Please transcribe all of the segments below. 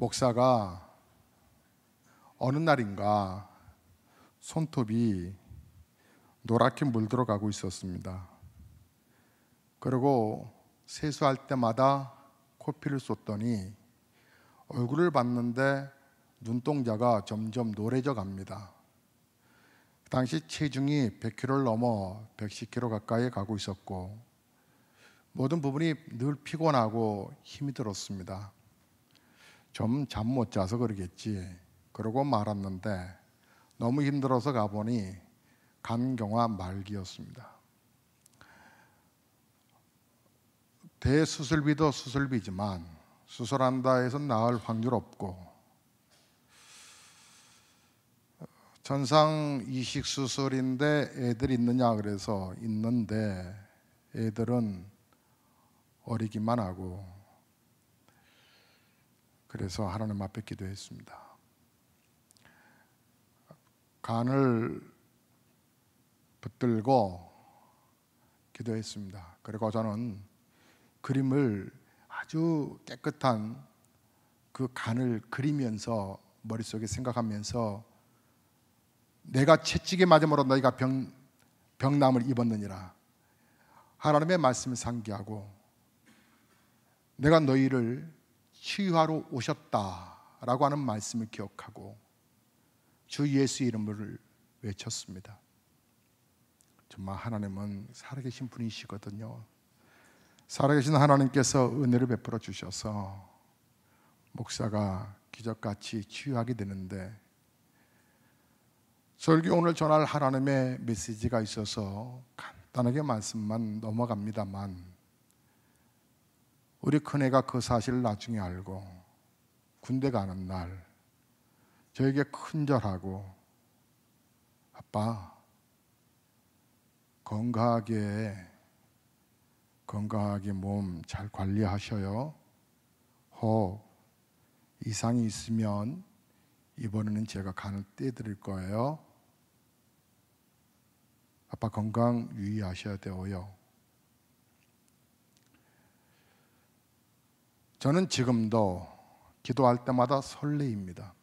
목사가 어느 날인가 손톱이 노랗게 물들어가고 있었습니다. 그리고 세수할 때마다 코피를 쏟더니 얼굴을 봤는데 눈동자가 점점 노래져 갑니다. 당시 체중이 100kg를 넘어 110kg 가까이 가고 있었고 모든 부분이 늘 피곤하고 힘이 들었습니다. 좀 잠 못 자서 그러겠지 그러고 말았는데 너무 힘들어서 가보니 간경화 말기였습니다. 대수술비도 수술비지만 수술한다 해서 나을 확률 없고 전상 이식 수술인데 애들 있느냐 그래서 있는데 애들은 어리기만 하고 그래서 하나님 앞에 기도했습니다. 간을 붙들고 기도했습니다. 그리고 저는 그림을 아주 깨끗한 그 간을 그리면서 머릿속에 생각하면서 내가 채찍에 맞음으로 너희가 병남을 입었느니라. 하나님의 말씀을 상기하고 내가 너희를 치유하러 오셨다라고 하는 말씀을 기억하고 주 예수 이름을 외쳤습니다. 정말 하나님은 살아계신 분이시거든요. 살아계신 하나님께서 은혜를 베풀어 주셔서 목사가 기적같이 치유하게 되는데 설교 오늘 전할 하나님의 메시지가 있어서 간단하게 말씀만 넘어갑니다만 우리 큰애가 그 사실을 나중에 알고 군대 가는 날 저에게 큰절하고 아빠 건강하게 몸 잘 관리하셔요. 혹 이상이 있으면 이번에는 제가 간을 떼드릴 거예요. 아빠 건강 유의하셔야 돼요. 저는 지금도 기도할 때마다 설레입니다.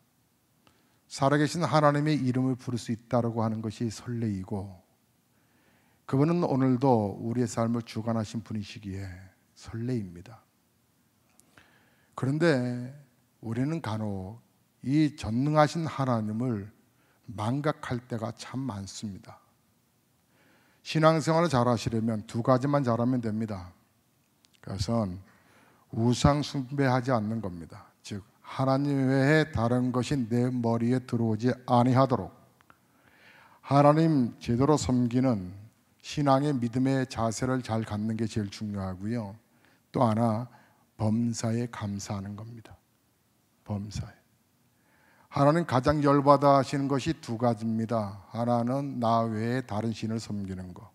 살아계신 하나님의 이름을 부를 수 있다고 하는 것이 설레이고 그분은 오늘도 우리의 삶을 주관하신 분이시기에 설레입니다. 그런데 우리는 간혹 이 전능하신 하나님을 망각할 때가 참 많습니다. 신앙생활을 잘 하시려면 두 가지만 잘하면 됩니다. 그것은 우상 숭배하지 않는 겁니다. 즉 하나님 외에 다른 것이 내 머리에 들어오지 아니하도록 하나님 제대로 섬기는 신앙의 믿음의 자세를 잘 갖는 게 제일 중요하고요. 또 하나 범사에 감사하는 겁니다. 범사에 하나님 가장 열받아 하시는 것이 두 가지입니다. 하나는 나 외에 다른 신을 섬기는 것.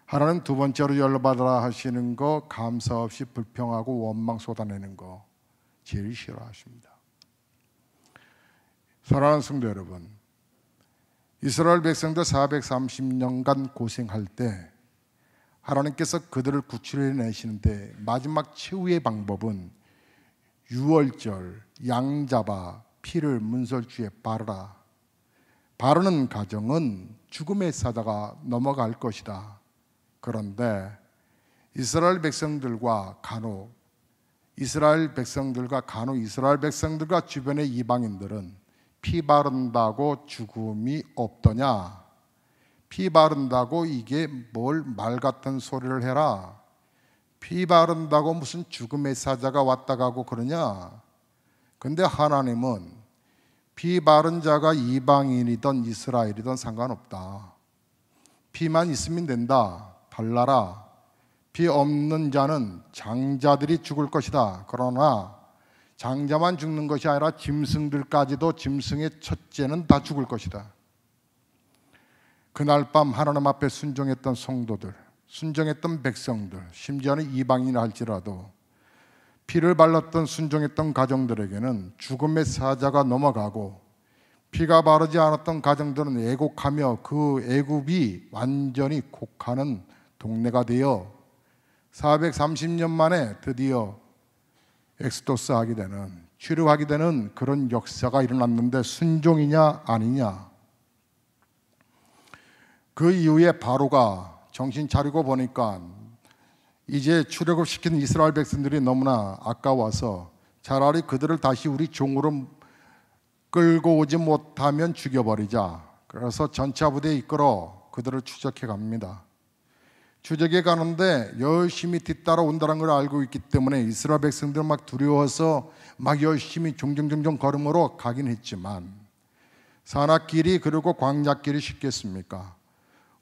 하나님 두 번째로 열받아 하시는 거 감사 없이 불평하고 원망 쏟아내는 거 제일 싫어하십니다. 사랑하는 성도 여러분, 이스라엘 백성들 430년간 고생할 때 하나님께서 그들을 구출해내시는데 마지막 최후의 방법은 유월절 양 잡아 피를 문설주에 바르라. 바르는 과정은 죽음의 사자가 넘어갈 것이다. 그런데 이스라엘 백성들과 간혹 이스라엘 백성들과 주변의 이방인들은 피 바른다고 죽음이 없더냐? 피 바른다고 이게 뭘 말 같은 소리를 해라. 피 바른다고 무슨 죽음의 사자가 왔다 가고 그러냐? 근데 하나님은 피 바른 자가 이방인이든 이스라엘이든 상관없다. 피만 있으면 된다. 발라라. 피 없는 자는 장자들이 죽을 것이다. 그러나 장자만 죽는 것이 아니라 짐승들까지도 짐승의 첫째는 다 죽을 것이다. 그날 밤 하나님 앞에 순종했던 성도들, 순종했던 백성들, 심지어는 이방인이라 할지라도 피를 발랐던 순종했던 가정들에게는 죽음의 사자가 넘어가고 피가 바르지 않았던 가정들은 애곡하며 그 애굽이 완전히 곡하는 동네가 되어 430년 만에 드디어 엑스도스 하게 되는 출애굽하게 되는 그런 역사가 일어났는데 순종이냐 아니냐. 그 이후에 바로가 정신 차리고 보니까 이제 출애굽시킨 이스라엘 백성들이 너무나 아까워서 차라리 그들을 다시 우리 종으로 끌고 오지 못하면 죽여버리자. 그래서 전차 부대 이끌어 그들을 추적해 갑니다. 추적해 가는데 열심히 뒤따라 온다는 걸 알고 있기 때문에 이스라엘 백성들 막 두려워서 막 열심히 종종종종 걸음으로 가긴 했지만 산악길이 그리고 광야길이 쉽겠습니까?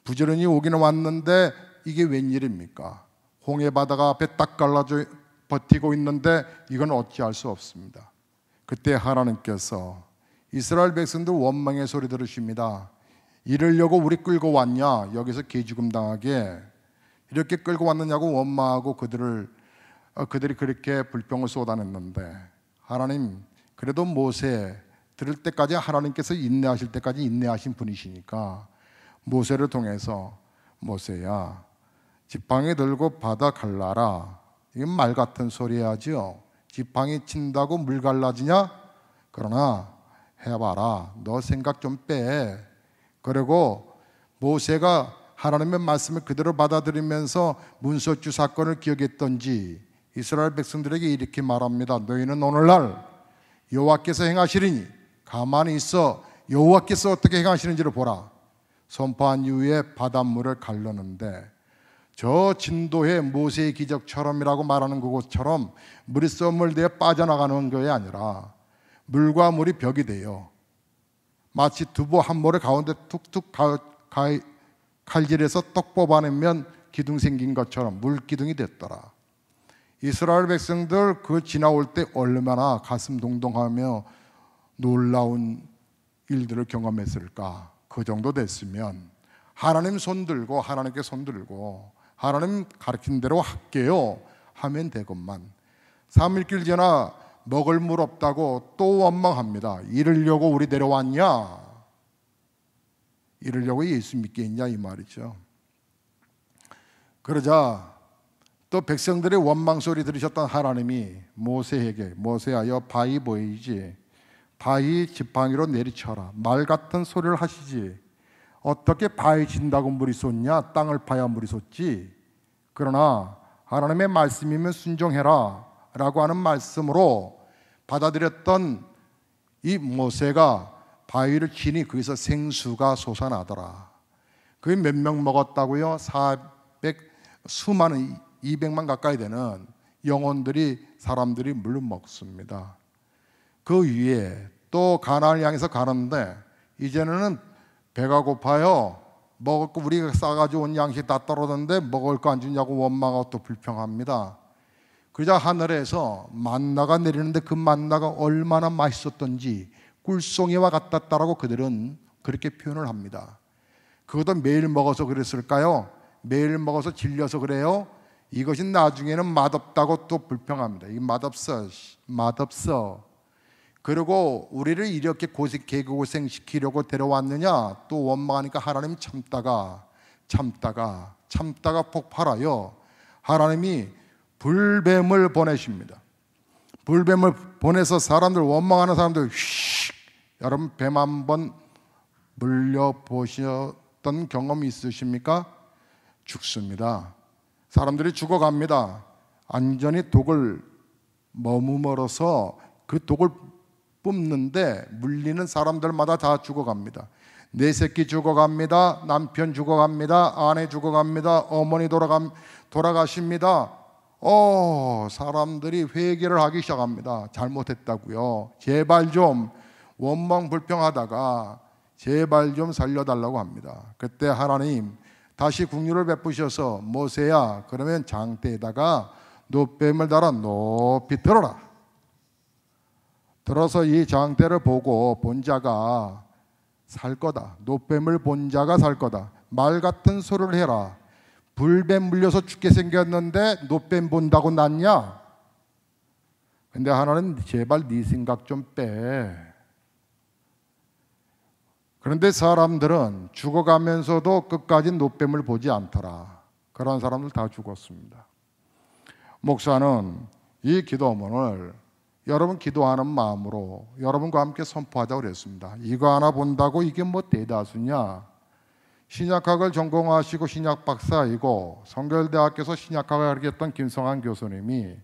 부지런히 오기는 왔는데 이게 웬일입니까? 홍해 바다가 앞에 딱 갈라져 버티고 있는데 이건 어찌할 수 없습니다. 그때 하나님께서 이스라엘 백성들 원망의 소리 들으십니다. 이러려고 우리 끌고 왔냐? 여기서 개죽음 당하게 이렇게 끌고 왔느냐고 원망하고 그들이 그렇게 불평을 쏟아냈는데 하나님 그래도 모세 들을 때까지 하나님께서 인내하실 때까지 인내하신 분이시니까 모세를 통해서 모세야 지팡이 들고 바다 갈라라. 이건 말 같은 소리 하지요. 지팡이 친다고 물 갈라지냐? 그러나 해봐라. 너 생각 좀 빼. 그리고 모세가 하나님의 말씀을 그대로 받아들이면서 문서주 사건을 기억했던지 이스라엘 백성들에게 이렇게 말합니다. 너희는 오늘날 여호와께서 행하시리니 가만히 있어 여호와께서 어떻게 행하시는지를 보라. 선포한 이후에 바닷물을 갈르는데 저 진도의 모세의 기적처럼이라고 말하는 그곳처럼 물이 썰물대에 빠져나가는 것이 아니라 물과 물이 벽이 돼요. 마치 두부 한 모래 가운데 툭툭 칼질해서 떡 뽑아내면 기둥 생긴 것처럼 물기둥이 됐더라. 이스라엘 백성들 그 지나올 때 얼마나 가슴 동동하며 놀라운 일들을 경험했을까. 그 정도 됐으면 하나님 손들고 하나님께 손들고 하나님 가르친 대로 할게요 하면 되건만 3일길 지나 먹을 물 없다고 또 원망합니다. 이러려고 우리 데려왔냐? 이러려고 예수 믿겠냐 이 말이죠. 그러자 또 백성들의 원망 소리 들으셨던 하나님이 모세에게 모세야 여 바위 보이지? 바위 지팡이로 내리쳐라. 말 같은 소리를 하시지. 어떻게 바위 진다고 물이 솟냐? 땅을 파야 물이 솟지. 그러나 하나님의 말씀이면 순종해라 라고 하는 말씀으로 받아들였던 이 모세가 바위를 치니 거기서 생수가 솟아나더라. 그게 몇 명 먹었다고요? 수많은 200만 가까이 되는 영혼들이 사람들이 물을 먹습니다. 그 위에 또 가나안을 향해서 가는데 이제는 배가 고파요. 먹을 거 우리가 싸가지고 온 양식 다 떨어졌는데 먹을 거 안 주냐고 원망하고 또 불평합니다. 그러자 하늘에서 만나가 내리는데 그 만나가 얼마나 맛있었던지 꿀송이와 같았다라고 그들은 그렇게 표현을 합니다. 그것도 매일 먹어서 그랬을까요? 매일 먹어서 질려서 그래요? 이것이 나중에는 맛없다고 또 불평합니다. 이게 맛없어. 그리고 우리를 이렇게 개고생시키려고 데려왔느냐? 또 원망하니까 하나님 참다가 폭발하여 하나님이 불뱀을 보내십니다. 불뱀을 보내서 사람들 원망하는 사람들 여러분 뱀 한번 물려보셨던 경험이 있으십니까? 죽습니다. 사람들이 죽어갑니다. 안전히 독을 머무르서 그 독을 뿜는데 물리는 사람들마다 다 죽어갑니다. 내 새끼 죽어갑니다. 남편 죽어갑니다. 아내 죽어갑니다. 어머니 돌아가십니다. 사람들이 회개를 하기 시작합니다. 잘못했다고요. 제발 좀 원망 불평하다가 제발 좀 살려달라고 합니다. 그때 하나님 다시 국류를 베푸셔서 모세야 그러면 장대에다가 놋뱀을 달아 높이 들어라. 들어서 이 장대를 보고 본 자가 살 거다. 놋뱀을 본 자가 살 거다. 말 같은 소리를 해라. 불뱀 물려서 죽게 생겼는데 놋뱀 본다고 낫냐? 근데 하나는 제발 네 생각 좀 빼. 그런데 사람들은 죽어가면서도 끝까지 놋뱀을 보지 않더라. 그런 사람들 다 죽었습니다. 목사는 이 기도문을 여러분 기도하는 마음으로 여러분과 함께 선포하자고 그랬습니다. 이거 하나 본다고 이게 뭐 대다수냐? 신약학을 전공하시고 신약 박사이고 성결대학교에서 신약학을 가르쳤던 김성환 교수님이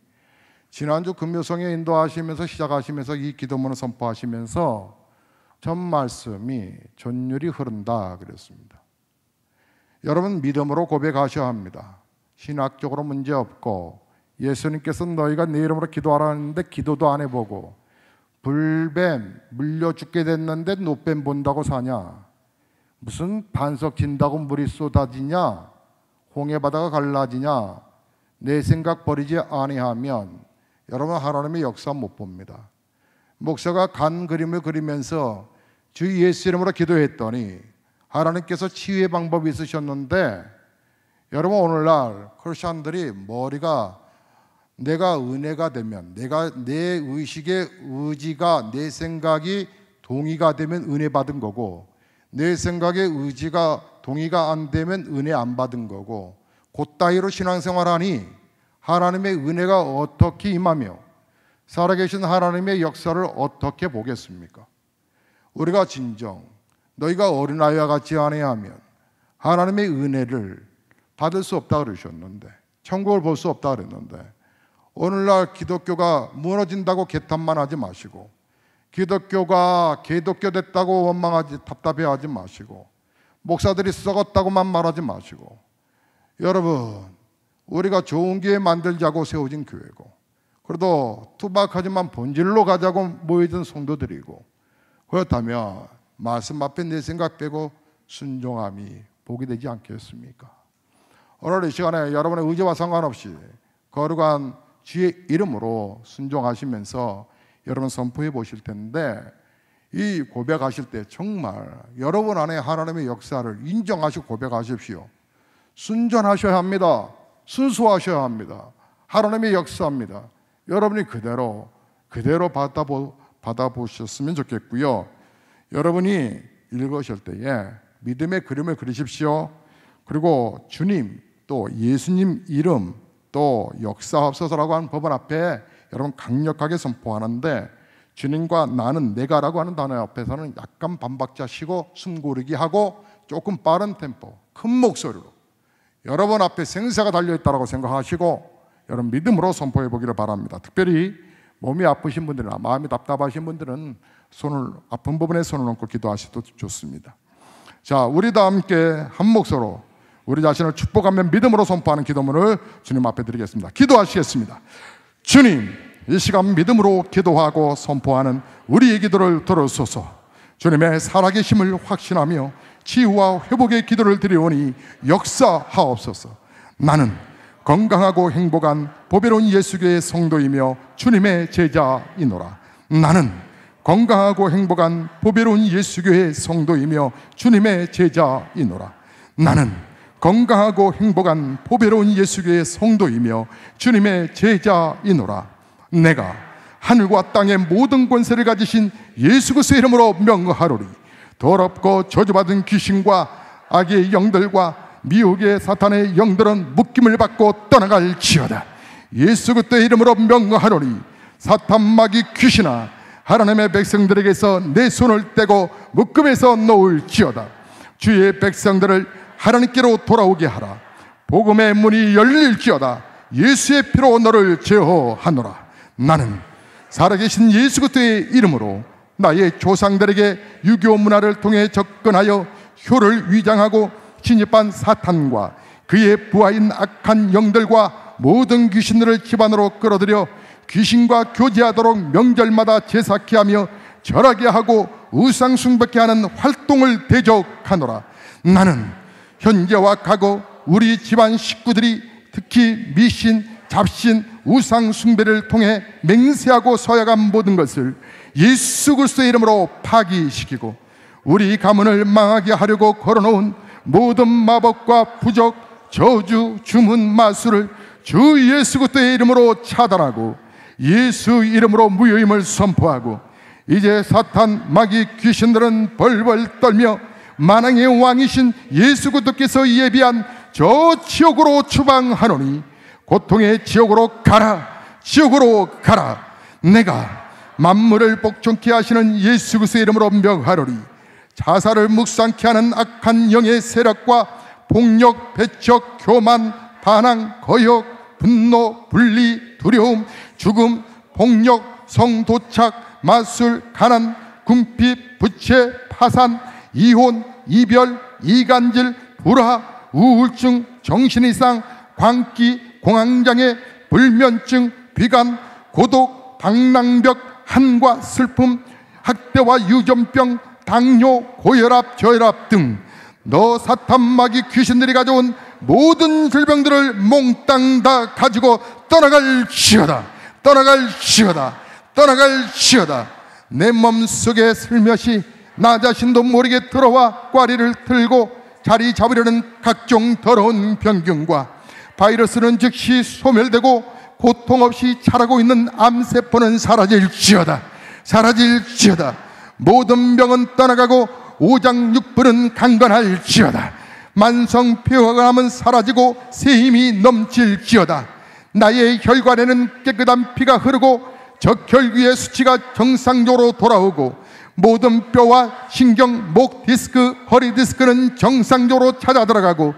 지난주 금요성에 인도하시면서 시작하시면서 이 기도문을 선포하시면서 전 말씀이 전율이 흐른다 그랬습니다. 여러분 믿음으로 고백하셔야 합니다. 신학적으로 문제없고 예수님께서 너희가 내 이름으로 기도하라 했는데 기도도 안 해보고 불뱀 물려 죽게 됐는데 노뱀 본다고 사냐? 무슨 반석 진다고 물이 쏟아지냐? 홍해바다가 갈라지냐? 내 생각 버리지 아니하면 여러분 하나님의 역사 못 봅니다. 목사가 간 그림을 그리면서 주 예수 이름으로 기도했더니 하나님께서 치유의 방법이 있으셨는데 여러분 오늘날 크리스천들이 머리가 내가 은혜가 되면 내가 내 의식의 의지가 내 생각이 동의가 되면 은혜 받은 거고 내 생각의 의지가 동의가 안 되면 은혜 안 받은 거고 그따위로 신앙생활하니 하나님의 은혜가 어떻게 임하며 살아계신 하나님의 역사를 어떻게 보겠습니까? 우리가 진정 너희가 어린아이와 같지 아니하면 하나님의 은혜를 받을 수 없다 그러셨는데 천국을 볼 수 없다 그랬는데 오늘날 기독교가 무너진다고 개탄만 하지 마시고 기독교가 개독교 됐다고 원망하지 답답해하지 마시고 목사들이 썩었다고만 말하지 마시고 여러분 우리가 좋은 교회 만들자고 세워진 교회고 그래도 투박하지만 본질로 가자고 모여든 성도들이고 그렇다면 말씀 앞에 내 생각 빼고 순종함이 복이 되지 않겠습니까? 오늘 이 시간에 여러분의 의지와 상관없이 거룩한 주의 이름으로 순종하시면서 여러분 선포해 보실 텐데 이 고백하실 때 정말 여러분 안에 하나님의 역사를 인정하시고 고백하십시오. 순전하셔야 합니다. 순수하셔야 합니다. 하나님의 역사입니다. 여러분이 그대로 받아보셨으면 좋겠고요. 여러분이 읽으실 때에 믿음의 그림을 그리십시오. 그리고 주님 또 예수님 이름 또 역사하옵소서라고 하는 법원 앞에 여러분 강력하게 선포하는데 주님과 나는 내가라고 하는 단어 앞에서는 약간 반박자 쉬고 숨 고르기 하고 조금 빠른 템포 큰 목소리로 여러분 앞에 생사가 달려있다고 생각하시고 여러분 믿음으로 선포해 보기를 바랍니다. 특별히 몸이 아프신 분들이나 마음이 답답하신 분들은 아픈 부분에 손을 얹고 기도하셔도 좋습니다. 자, 우리 다 함께 한 목소리로 우리 자신을 축복하며 믿음으로 선포하는 기도문을 주님 앞에 드리겠습니다. 기도하시겠습니다. 주님, 이 시간 믿음으로 기도하고 선포하는 우리의 기도를 들어주소서. 주님의 살아계심을 확신하며 치유와 회복의 기도를 드리오니 역사하옵소서. 나는 건강하고 행복한 보배로운 예수교의 성도이며 주님의 제자이노라. 나는 건강하고 행복한 보배로운 예수교의 성도이며 주님의 제자이노라. 나는 건강하고 행복한 보배로운 예수교의 성도이며 주님의 제자이노라. 내가 하늘과 땅의 모든 권세를 가지신 예수 그리스도의 이름으로 명하노니 더럽고 저주받은 귀신과 악의 영들과 미혹의 사탄의 영들은 묶임을 받고 떠나갈지어다. 예수 그리스도의 이름으로 명하노니 사탄 마귀 귀신아 하나님의 백성들에게서 내 손을 떼고 묶음에서 놓을지어다. 주의 백성들을 하나님께로 돌아오게 하라. 복음의 문이 열릴지어다. 예수의 피로 너를 제어하노라. 나는 살아계신 예수 그리스도의 이름으로 나의 조상들에게 유교 문화를 통해 접근하여 효를 위장하고 진입한 사탄과 그의 부하인 악한 영들과 모든 귀신들을 집안으로 끌어들여 귀신과 교제하도록 명절마다 제사케 하며 절하게 하고 우상 숭배케 하는 활동을 대적하노라. 나는 현재와 과거 우리 집안 식구들이 특히 미신, 잡신, 우상 숭배를 통해 맹세하고 서약한 모든 것을 예수 그리스도의 이름으로 파기시키고 우리 가문을 망하게 하려고 걸어놓은 모든 마법과 부적, 저주, 주문, 마술을 주 예수 그리스도의 이름으로 차단하고 예수 이름으로 무효임을 선포하고 이제 사탄, 마귀, 귀신들은 벌벌 떨며 만왕의 왕이신 예수 그리스도께서 예비한 저 지옥으로 추방하노니 고통의 지옥으로 가라, 지옥으로 가라. 내가 만물을 복종케 하시는 예수 그리스도의 이름으로 명하노니 자살을 묵상케 하는 악한 영의 세력과 폭력, 배척, 교만, 반항, 거역, 분노, 분리, 두려움, 죽음, 폭력, 성도착, 마술, 가난, 궁핍, 부채, 파산, 이혼, 이별, 이간질, 불화, 우울증, 정신이상, 광기, 공황장애, 불면증, 비관, 고독, 방랑벽, 한과 슬픔, 학대와 유전병, 당뇨, 고혈압, 저혈압 등 너 사탄 마귀 귀신들이 가져온 모든 질병들을 몽땅 다 가지고 떠나갈지어다. 떠나갈지어다. 떠나갈지어다. 내 몸속에 슬며시 나 자신도 모르게 들어와 꽈리를 틀고 자리 잡으려는 각종 더러운 병균과 바이러스는 즉시 소멸되고 고통 없이 자라고 있는 암세포는 사라질지어다. 사라질지어다. 모든 병은 떠나가고 오장육부는 강건할지어다. 만성피로감은 사라지고 새 힘이 넘칠지어다. 나의 혈관에는 깨끗한 피가 흐르고 적혈구의 수치가 정상적으로 돌아오고 모든 뼈와 신경, 목 디스크, 허리 디스크는 정상적으로 찾아 들어가고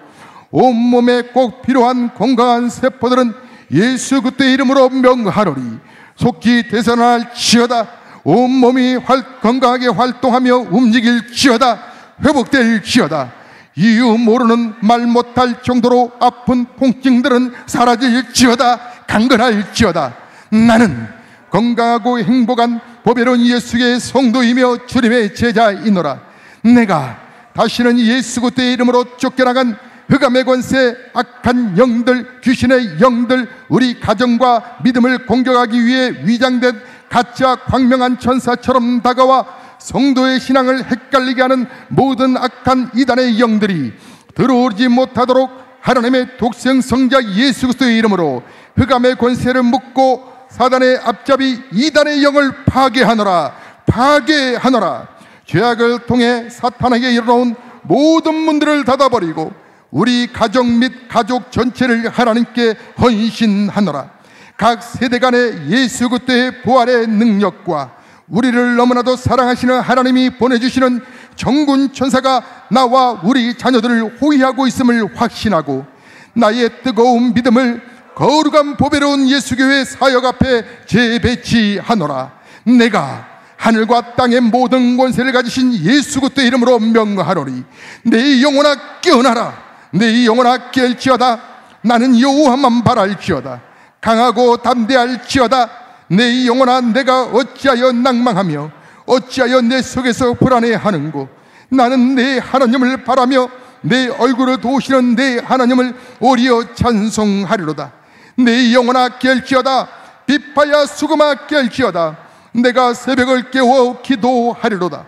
온몸에 꼭 필요한 건강한 세포들은 예수 그리스도의 이름으로 명하노니 속히 되살아날지어다. 온몸이 건강하게 활동하며 움직일지어다. 회복될지어다. 이유 모르는 말 못할 정도로 아픈 통증들은 사라질지어다. 강건할지어다. 나는 건강하고 행복한 보배로운 예수의 성도이며 주님의 제자이노라. 내가 다시는 예수 그리스도의 이름으로 쫓겨나간 흑암의 권세, 악한 영들, 귀신의 영들, 우리 가정과 믿음을 공격하기 위해 위장된 가짜 광명한 천사처럼 다가와 성도의 신앙을 헷갈리게 하는 모든 악한 이단의 영들이 들어오지 못하도록 하나님의 독생 성자 예수 그리스도의 이름으로 흑암의 권세를 묶고 사단의 앞잡이 이단의 영을 파괴하노라. 파괴하노라. 죄악을 통해 사탄에게 이르러온 모든 문들을 닫아버리고 우리 가족 및 가족 전체를 하나님께 헌신하노라. 각 세대 간의 예수 그리스도의 부활의 능력과 우리를 너무나도 사랑하시는 하나님이 보내주시는 정군 천사가 나와 우리 자녀들을 호위하고 있음을 확신하고 나의 뜨거운 믿음을 거룩한 보배로운 예수교회 사역 앞에 재배치하노라. 내가 하늘과 땅의 모든 권세를 가지신 예수 그리스도의 이름으로 명하노니 내 영혼아 깨어나라. 내 영혼아 깰지어다. 나는 여호와만 바랄지어다. 강하고 담대할지어다. 내 영혼아 내가 어찌하여 낭망하며 어찌하여 내 속에서 불안해하는고. 나는 내 하나님을 바라며 내 얼굴을 도우시는 내 하나님을 오리어 찬송하리로다. 내 영혼아 깰지어다. 비파야 수금아 깰지어다. 내가 새벽을 깨워 기도하리로다.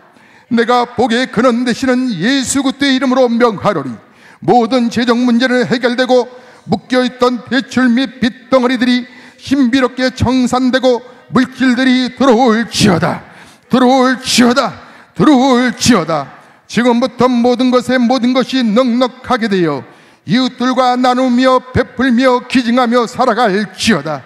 내가 복의 근원 되시는 예수 그리스도의 이름으로 명하노니 모든 재정 문제는 해결되고 묶여있던 대출 및 빚덩어리들이 신비롭게 청산되고 물질들이 들어올지어다. 들어올지어다. 들어올지어다. 지금부터 모든 것에 모든 것이 넉넉하게 되어 이웃들과 나누며 베풀며 기증하며 살아갈지어다.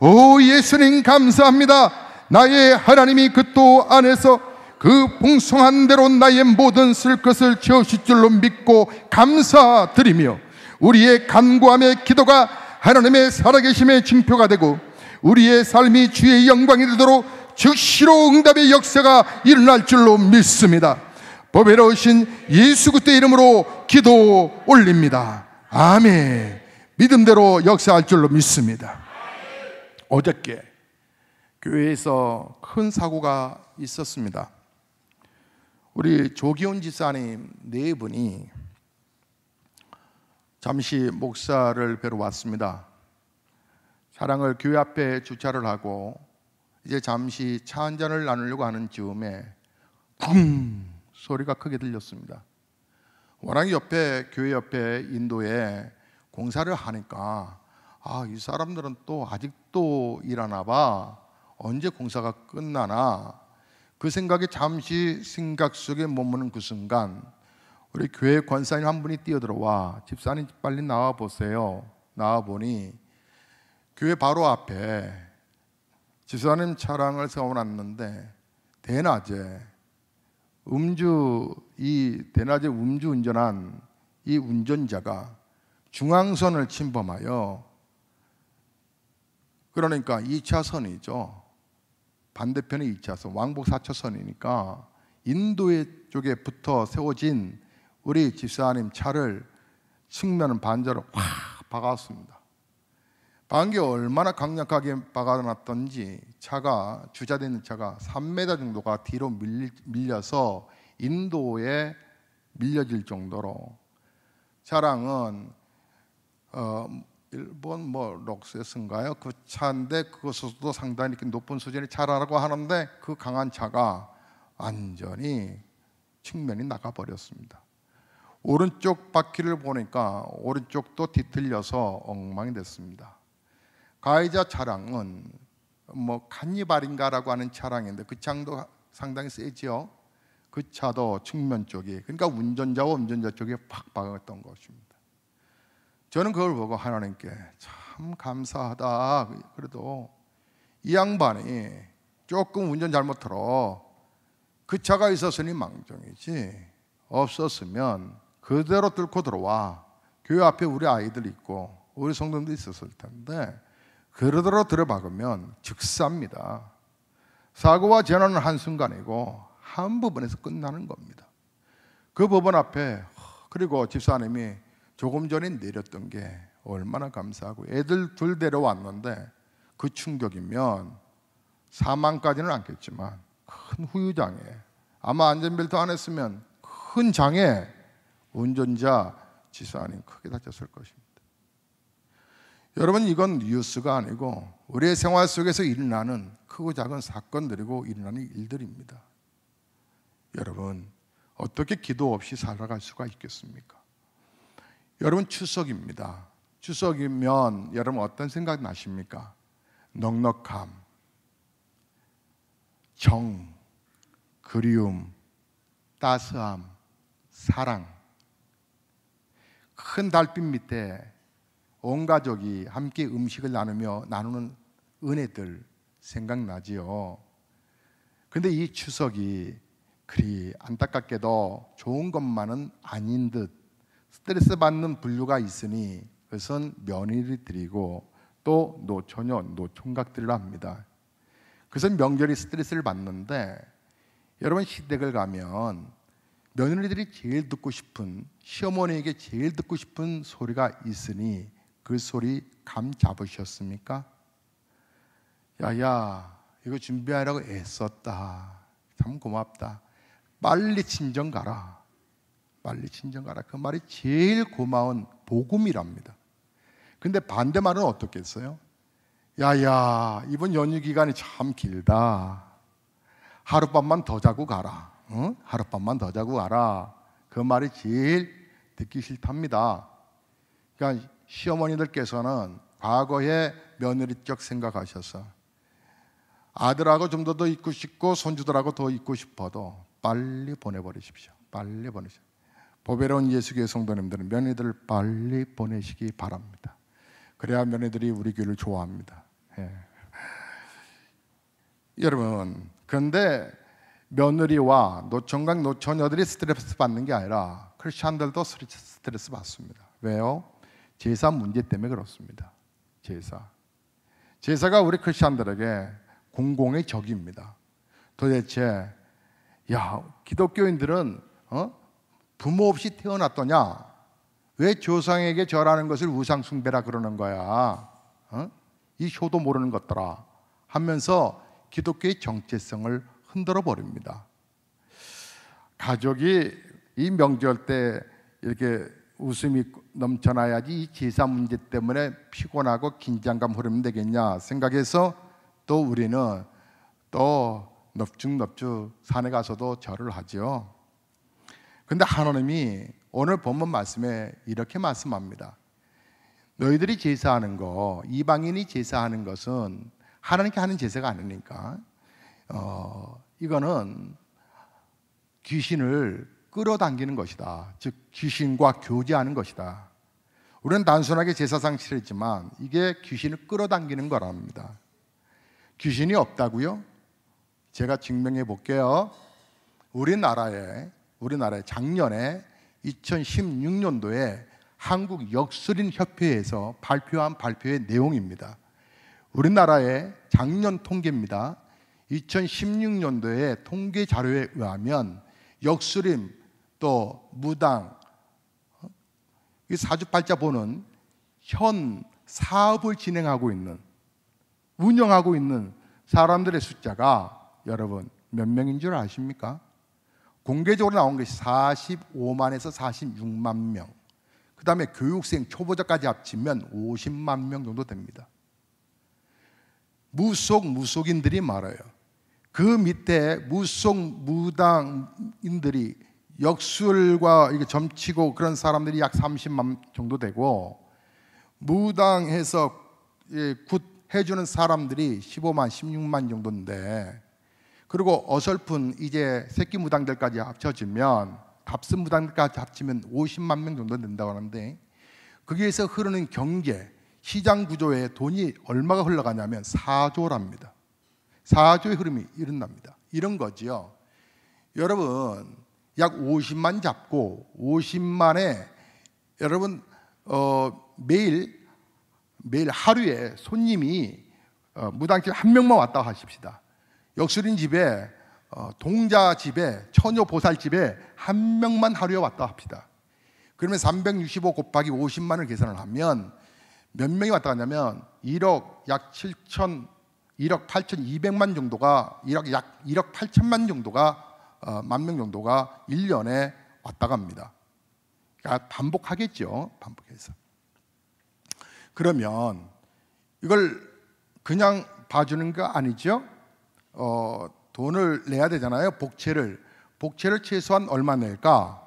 오 예수님 감사합니다. 나의 하나님이 그 도 안에서 그 풍성한 대로 나의 모든 쓸 것을 채우실 줄로 믿고 감사드리며 우리의 간구함의 기도가 하나님의 살아계심의 징표가 되고 우리의 삶이 주의 영광이 되도록 즉시로 응답의 역사가 일어날 줄로 믿습니다. 보배로우신 예수 그리스도의 이름으로 기도 올립니다. 아멘. 믿음대로 역사할 줄로 믿습니다. 어저께 교회에서 큰 사고가 있었습니다. 우리 조기훈 집사님 네 분이 잠시 목사를 뵈러 왔습니다. 차량을 교회 앞에 주차를 하고 이제 잠시 차 한잔을 나누려고 하는 즈음에 쿵 소리가 크게 들렸습니다. 워낙 교회 옆에 인도에 공사를 하니까 이 사람들은 또 아직도 일하나 봐. 언제 공사가 끝나나 그 생각에 잠시 생각 속에 머무는 그 순간 우리 교회 권사님 한 분이 뛰어들어와 집사님 빨리 나와 보세요. 나와 보니 교회 바로 앞에 집사님 차량을 세워놨는데 대낮에 대낮에 음주 운전한 이 운전자가 중앙선을 침범하여, 그러니까 2차선이죠. 반대편이 2차선, 왕복 4차선이니까 인도의 쪽에 붙어 세워진 우리 집사님 차를 측면 반자로 확 박았습니다. 박은 게 얼마나 강력하게 박아놨던지 주차되어 있는 차가 3m 정도가 뒤로 밀려서 인도에 밀려질 정도로, 차량은 일본 럭세스인가요? 그 차인데 그것도 상당히 높은 수준의 차라고 하는데 그 강한 차가 완전히 측면이 나가버렸습니다. 오른쪽 바퀴를 보니까 오른쪽도 뒤틀려서 엉망이 됐습니다. 가해자 차량은 칸니발인가라고 하는 차량인데 그 차도 상당히 세지요. 그 차도 측면 쪽에, 그러니까 운전자와 운전자 쪽에 팍 박았던 것입니다. 저는 그걸 보고 하나님께 참 감사하다. 그래도 이 양반이 조금 운전 잘못하러 그 차가 있었으니 망정이지, 없었으면 그대로 뚫고 들어와 교회 앞에 우리 아이들 있고 우리 성도님도 있었을 텐데 그러대로 들어박으면 즉사입니다. 사고와 재난은 한순간이고 한 부분에서 끝나는 겁니다. 그 법원 앞에, 그리고 집사님이 조금 전에 내렸던 게 얼마나 감사하고, 애들 둘 데려왔는데 그 충격이면 사망까지는 않겠지만 큰 후유장애, 아마 안전벨트 안 했으면 큰 장애, 운전자 집사님 크게 다쳤을 것입니다. 여러분, 이건 뉴스가 아니고 우리의 생활 속에서 일어나는 크고 작은 사건들이고 일어나는 일들입니다. 여러분, 어떻게 기도 없이 살아갈 수가 있겠습니까? 여러분, 추석입니다. 추석이면 여러분 어떤 생각 나십니까? 넉넉함, 정, 그리움, 따스함, 사랑. 큰 달빛 밑에 온 가족이 함께 음식을 나누는 은혜들 생각나지요. 그런데 이 추석이 그리 안타깝게도 좋은 것만은 아닌 듯 스트레스 받는 분류가 있으니 그것은 며느리들이고 또 노처녀, 노총각들이라 합니다. 그래서 명절이 스트레스를 받는데, 여러분 시댁을 가면 며느리들이 제일 듣고 싶은, 시어머니에게 제일 듣고 싶은 소리가 있으니 그 소리 감 잡으셨습니까? 야야, 이거 준비하라고 애썼다. 참 고맙다. 빨리 친정 가라. 빨리 친정 가라. 그 말이 제일 고마운 복음이랍니다. 근데 반대말은 어떻겠어요? 야야, 이번 연휴 기간이 참 길다. 하룻밤만 더 자고 가라. 응? 하룻밤만 더 자고 가라. 그 말이 제일 듣기 싫답니다. 그러니까 시어머니들께서는 과거에 며느리적 생각하셔서 아들하고 좀 더 있고 싶고 손주들하고 더 있고 싶어도 빨리 보내버리십시오. 빨리 보내십시오. 보배로운 예수교회 성도님들은 며느리들을 빨리 보내시기 바랍니다. 그래야 며느리들이 우리 교회를 좋아합니다. 예. 여러분, 그런데 며느리와 노총각, 노처녀들이 스트레스 받는 게 아니라 크리스찬들도 스트레스 받습니다. 왜요? 제사 문제 때문에 그렇습니다. 제사가 우리 크리스찬들에게 공공의 적입니다. 도대체 기독교인들은 부모 없이 태어났더냐? 왜 조상에게 절하는 것을 우상 숭배라 그러는 거야? 이 효도 모르는 것들아 하면서 기독교의 정체성을 흔들어 버립니다. 가족이 이 명절 때 이렇게 웃음이 넘쳐나야지 이 제사 문제 때문에 피곤하고 긴장감 흐르면 되겠냐 생각해서 또 우리는 또 넙죽넙죽 산에 가서도 절을 하죠. 그런데 하나님이 오늘 본문 말씀에 이렇게 말씀합니다. 너희들이 제사하는 거, 이방인이 제사하는 것은 하나님께 하는 제사가 아니니까 이거는 귀신을 끌어당기는 것이다. 즉 귀신과 교제하는 것이다. 우리는 단순하게 제사상 치르지만 이게 귀신을 끌어당기는 거랍니다. 귀신이 없다고요? 제가 증명해 볼게요. 우리나라에 작년에 2016년도에 한국 역술인 협회에서 발표한 발표의 내용입니다. 우리나라의 작년 통계입니다. 2016년도에 통계 자료에 의하면 역술인 또 무당, 이 사주팔자 보는 현 사업을 진행하고 있는, 운영하고 있는 사람들의 숫자가 여러분 몇 명인 줄 아십니까? 공개적으로 나온 것이 45만에서 46만 명. 그 다음에 교육생, 초보자까지 합치면 50만 명 정도 됩니다. 무속인들이 많아요. 그 밑에 무당인들이 역술과 이게 점치고 그런 사람들이 약 30만 정도 되고, 무당해서 굿 해주는 사람들이 15만, 16만 정도인데, 그리고 어설픈 이제 새끼 무당들까지 합쳐지면, 갑슨 무당들까지 합치면 50만 명 정도 된다고 하는데, 거기에서 흐르는 경제, 시장 구조에 돈이 얼마가 흘러가냐면 4조랍니다. 4조의 흐름이 일어납니다. 이런 거지요. 여러분, 약 50만 잡고 50만에 여러분 매일 하루에 손님이 무당집 한 명만 왔다 하십시다. 역술인 집에 동자 집에 처녀보살 집에 한 명만 하루에 왔다 합시다. 그러면 365 곱하기 50만을 계산을 하면 몇 명이 왔다 갔냐면 1억 8,200만 정도가, 약 1억 8천만 정도가, 만 명 정도가 1년에 왔다 갑니다. 그러니까 반복하겠죠. 반복해서. 그러면 이걸 그냥 봐주는 거 아니죠? 돈을 내야 되잖아요. 복채를 최소한 얼마 낼까?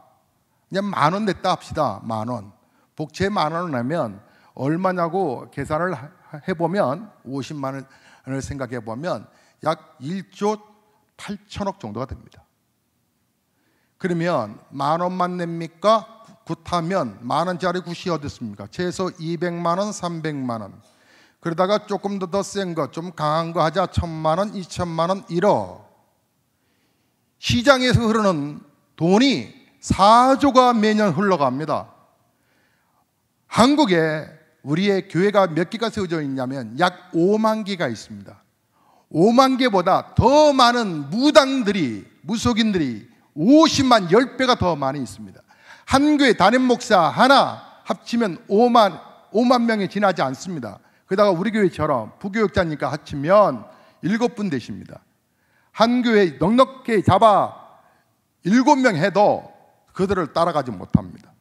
그냥 10,000원 냈다 합시다. 10,000원. 복채 10,000원을 내면 얼마냐고 계산을 해보면, 50만 원을 생각해보면 약 1조 8천억 정도가 됩니다. 그러면 10,000원만 냅니까? 굿하면 10,000원짜리 굿이 어디 있습니까? 최소 200만 원, 300만 원. 그러다가 조금 더 센 거, 좀 강한 거 하자. 1,000만 원, 2,000만 원, 1억. 시장에서 흐르는 돈이 4조가 매년 흘러갑니다. 한국에 우리의 교회가 몇 개가 세워져 있냐면 약 5만 개가 있습니다. 5만 개보다 더 많은 무속인들이 50만, 10배가 더 많이 있습니다. 한 교회 담임 목사 하나 합치면 5만 명이 지나지 않습니다. 그러다가 우리 교회처럼 부교육자니까 합치면 7분 되십니다. 한 교회 넉넉히 잡아 7명 해도 그들을 따라가지 못합니다.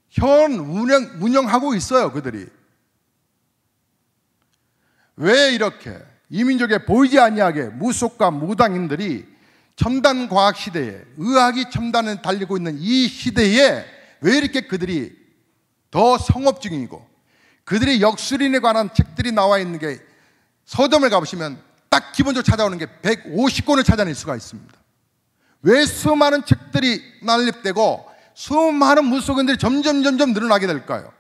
현 운영하고 있어요, 그들이. 왜 이렇게 이민족에 보이지 아니하게 무속과 무당인들이 첨단 과학 시대에, 의학이 첨단에 달리고 있는 이 시대에 왜 이렇게 그들이 더 성업중이고, 그들의 역술인에 관한 책들이 나와 있는 게, 서점을 가보시면 딱 기본적으로 찾아오는 게 150권을 찾아낼 수가 있습니다. 왜 수많은 책들이 난립되고 수많은 무속인들이 점점 늘어나게 될까요?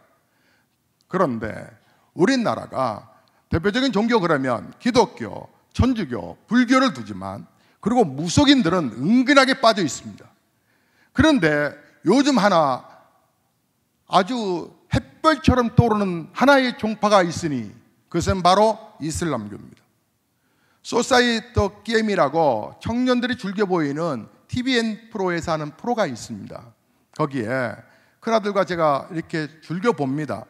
그런데 우리나라가 대표적인 종교 그러면 기독교, 천주교, 불교를 두지만, 그리고 무속인들은 은근하게 빠져 있습니다. 그런데 요즘 하나 아주 햇별처럼 떠오르는 하나의 종파가 있으니 그것은 바로 이슬람교입니다. 소사이터 게임이라고 청년들이 즐겨 보이는 TVN 프로에서 하는 프로가 있습니다. 거기에 큰아들과 제가 이렇게 즐겨 봅니다.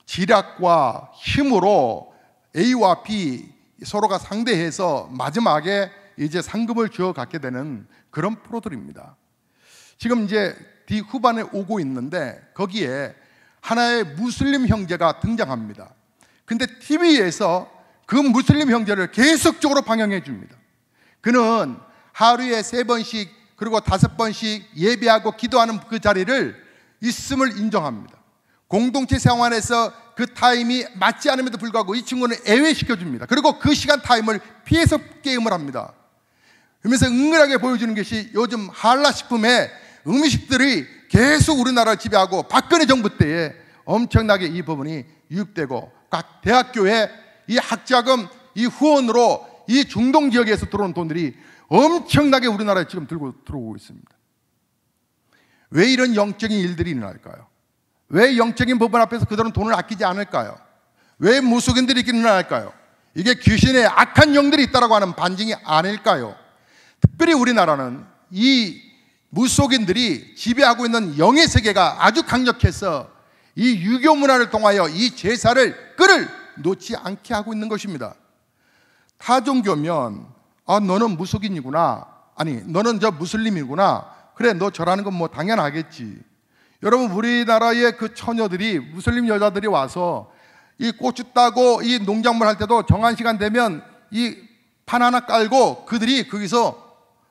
지략과 힘으로 A와 B 서로가 상대해서 마지막에 이제 상금을 주어 갖게 되는 그런 프로들입니다. 지금 이제 뒤후반에 오고 있는데 거기에 하나의 무슬림 형제가 등장합니다. 근데 TV에서 그 무슬림 형제를 계속적으로 방영해 줍니다. 그는 하루에 3번씩 그리고 5번씩 예배하고 기도하는 그 자리를 있음을 인정합니다. 공동체 생활에서 그 타임이 맞지 않음에도 불구하고 이 친구는 예외시켜 줍니다. 그리고 그 시간 타임을 피해서 게임을 합니다. 그러면서 은근하게 보여주는 것이 요즘 한라식품의 음식들이 계속 우리나라를 지배하고 박근혜 정부 때에 엄청나게 이 부분이 유입되고 각 대학교에 이 학자금, 이 후원으로 이 중동 지역에서 들어온 돈들이 엄청나게 우리나라에 지금 들어오고 있습니다. 왜 이런 영적인 일들이 일어날까요? 왜 영적인 법원 앞에서 그들은 돈을 아끼지 않을까요? 왜 무속인들이 이렇게 일어날까요? 이게 귀신의 악한 영들이 있다고 하는 반증이 아닐까요? 특별히 우리나라는 이 무속인들이 지배하고 있는 영의 세계가 아주 강력해서 이 유교 문화를 통하여 이 제사를 끈을 놓지 않게 하고 있는 것입니다. 타 종교면 너는 무속인이구나, 아니 너는 저 무슬림이구나, 그래 너 저라는 건 뭐 당연하겠지. 여러분, 우리나라의 그 처녀들이, 무슬림 여자들이 와서 이 고추 따고 이 농작물 할 때도 정한 시간 되면 이 판 하나 깔고 그들이 거기서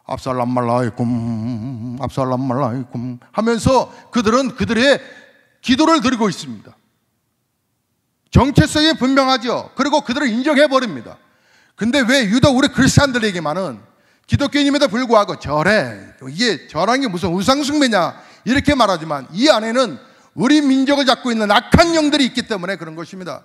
압살람 말라이쿰 압살람 말라이쿰 하면서 그들은 그들의 기도를 드리고 있습니다. 정체성이 분명하죠. 그리고 그들을 인정해버립니다. 근데 왜 유독 우리 크리스찬들에게만은 기독교인임에도 불구하고 절해, 이게 절하는 게 무슨 우상숭배냐 이렇게 말하지만 이 안에는 우리 민족을 잡고 있는 악한 영들이 있기 때문에 그런 것입니다.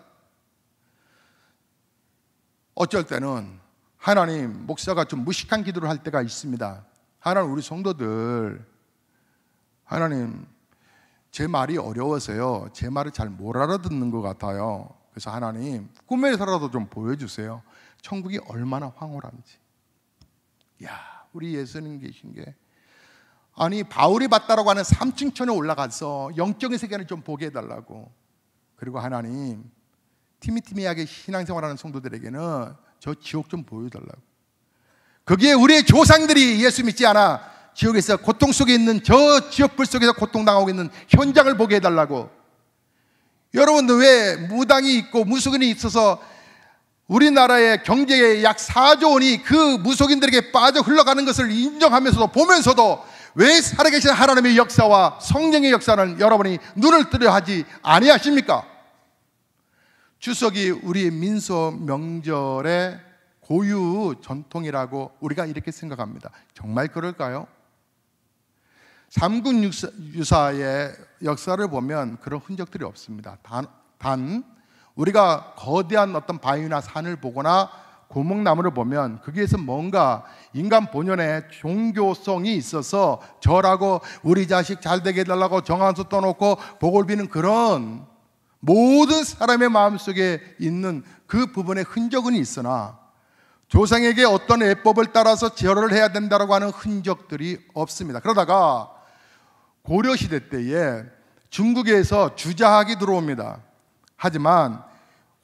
어쩔 때는 하나님, 목사가 좀 무식한 기도를 할 때가 있습니다. 하나님, 우리 성도들, 하나님 제 말이 어려워서요, 제 말을 잘 못 알아듣는 것 같아요. 그래서 하나님, 꿈에서라도 좀 보여주세요. 천국이 얼마나 황홀한지. 야, 우리 예수님 계신 게, 아니 바울이 봤다라고 하는 3층천에 올라가서 영적인 세계를 좀 보게 해달라고. 그리고 하나님, 티미티미하게 신앙생활하는 성도들에게는 저 지옥 좀 보여달라고. 거기에 우리의 조상들이 예수 믿지 않아 지옥에서 고통 속에 있는 저 지옥불 속에서 고통당하고 있는 현장을 보게 해달라고. 여러분들, 왜 무당이 있고 무속인이 있어서 우리나라의 경제의 약 4조 원이 그 무속인들에게 빠져 흘러가는 것을 인정하면서도 보면서도 왜 살아계신 하나님의 역사와 성령의 역사는 여러분이 눈을 뜨려 하지 아니하십니까? 추석이 우리 민속 명절의 고유 전통이라고 우리가 이렇게 생각합니다. 정말 그럴까요? 삼군 유사의 역사를 보면 그런 흔적들이 없습니다. 단 우리가 거대한 어떤 바위나 산을 보거나 고목나무를 보면 거기에서 뭔가 인간 본연의 종교성이 있어서 절하고 우리 자식 잘 되게 해달라고 정한수 떠놓고 복을 비는 그런 모든 사람의 마음속에 있는 그 부분의 흔적은 있으나 조상에게 어떤 예법을 따라서 절을 해야 된다고 하는 흔적들이 없습니다. 그러다가 고려시대 때에 중국에서 주자학이 들어옵니다. 하지만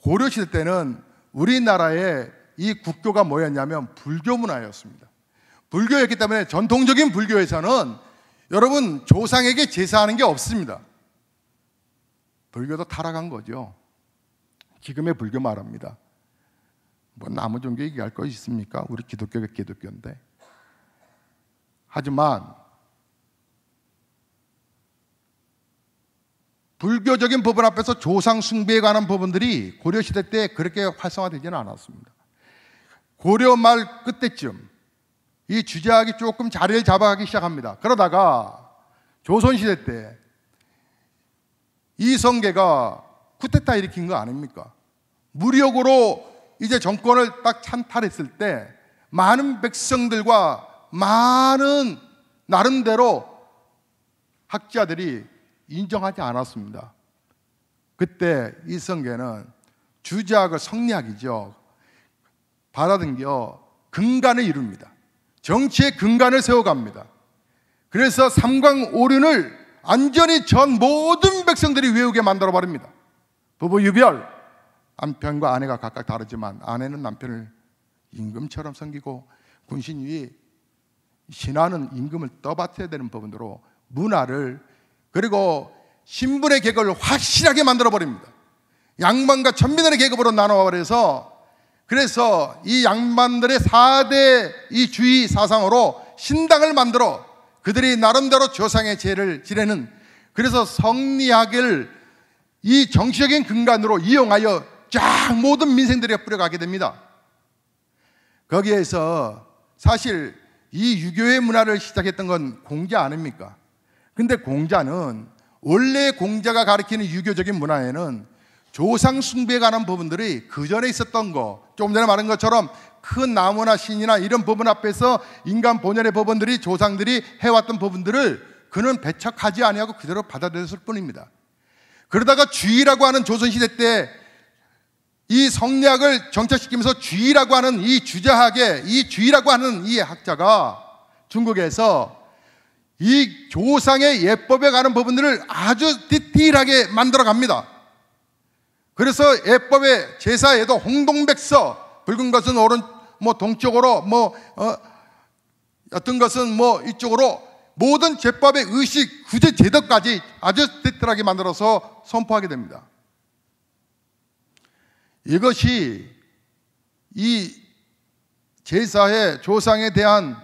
고려시대 때는 우리나라의 이 국교가 뭐였냐면 불교 문화였습니다. 불교였기 때문에 전통적인 불교에서는 여러분, 조상에게 제사하는 게 없습니다. 불교도 타락한 거죠. 지금의 불교 말합니다. 뭐 남의 종교 얘기할 거 있습니까? 우리 기독교가 기독교인데. 하지만 불교적인 부분 앞에서 조상 숭배에 관한 부분들이 고려시대 때 그렇게 활성화되지는 않았습니다. 고려 말 끝때쯤 이 주자학이 조금 자리를 잡아가기 시작합니다. 그러다가 조선시대 때 이성계가 쿠데타 일으킨 거 아닙니까? 무력으로 이제 정권을 딱 찬탈했을 때 많은 백성들과 많은 나름대로 학자들이 인정하지 않았습니다. 그때 이성계는 주자학을 성리학이죠. 받아들여 근간을 이룹니다. 정치의 근간을 세워갑니다. 그래서 삼강오륜을 완전히 전 모든 백성들이 외우게 만들어버립니다. 부부유별, 남편과 아내가 각각 다르지만 아내는 남편을 임금처럼 섬기고 군신이 신하는 임금을 떠받쳐야 되는 부분으로 문화를, 그리고 신분의 계급을 확실하게 만들어버립니다. 양반과 천민의 계급으로 나눠버려서, 그래서 이 양반들의 4대 이 주의 사상으로 신당을 만들어 그들이 나름대로 조상의 제를 지내는, 그래서 성리학을 이 정치적인 근간으로 이용하여 쫙 모든 민생들이 뿌려가게 됩니다. 거기에서 사실 이 유교의 문화를 시작했던 건 공자 아닙니까? 근데 공자는, 원래 공자가 가리키는 유교적인 문화에는 조상 숭배에 관한 부분들이 그 전에 있었던 거, 조금 전에 말한 것처럼 큰 나무나 신이나 이런 법원 앞에서 인간 본연의 법원들이 조상들이 해왔던 법원들을 그는 배척하지 아니하고 그대로 받아들였을 뿐입니다. 그러다가 주의라고 하는 조선시대 때 이 성리학을 정착시키면서 주의라고 하는 이 주자학의 이 주의라고 하는 이 학자가 중국에서 이 조상의 예법에 관한 부분들을 아주 디테일하게 만들어 갑니다. 그래서 예법의 제사에도 홍동백서, 붉은 것은 오른 동쪽으로 어떤 것은 이쪽으로 모든 제법의 의식, 구제 제도까지 아주 디테일하게 만들어서 선포하게 됩니다. 이것이 이 제사의 조상에 대한